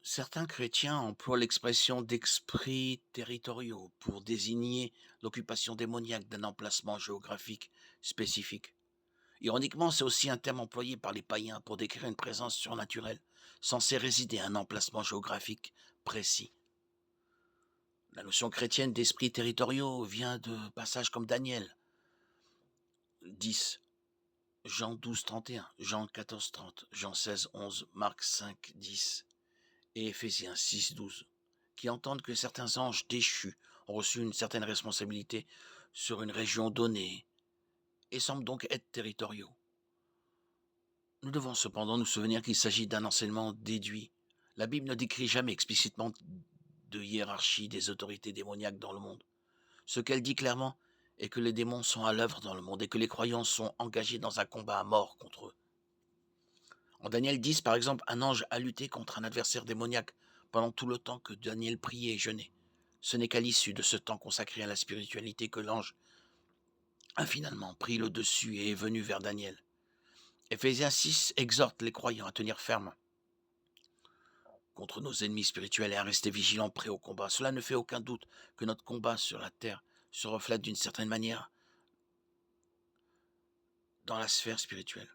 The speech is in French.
Certains chrétiens emploient l'expression d'esprits territoriaux pour désigner l'occupation démoniaque d'un emplacement géographique spécifique. Ironiquement, c'est aussi un terme employé par les païens pour décrire une présence surnaturelle, censée résider à un emplacement géographique précis. La notion chrétienne d'esprits territoriaux vient de passages comme Daniel 10, Jean 12, 31, Jean 14, 30, Jean 16, 11, Marc 5, 10 et Éphésiens 6, 12, qui entendent que certains anges déchus ont reçu une certaine responsabilité sur une région donnée et semblent donc être territoriaux. Nous devons cependant nous souvenir qu'il s'agit d'un enseignement déduit. La Bible ne décrit jamais explicitement de hiérarchie des autorités démoniaques dans le monde. Ce qu'elle dit clairement est que les démons sont à l'œuvre dans le monde et que les croyants sont engagés dans un combat à mort contre eux. En Daniel 10, par exemple, un ange a lutté contre un adversaire démoniaque pendant tout le temps que Daniel priait et jeûnait. Ce n'est qu'à l'issue de ce temps consacré à la spiritualité que l'ange a finalement pris le dessus et est venu vers Daniel. Éphésiens 6 exhorte les croyants à tenir ferme contre nos ennemis spirituels et à rester vigilants, prêts au combat. Cela ne fait aucun doute que notre combat sur la terre se reflète d'une certaine manière dans la sphère spirituelle.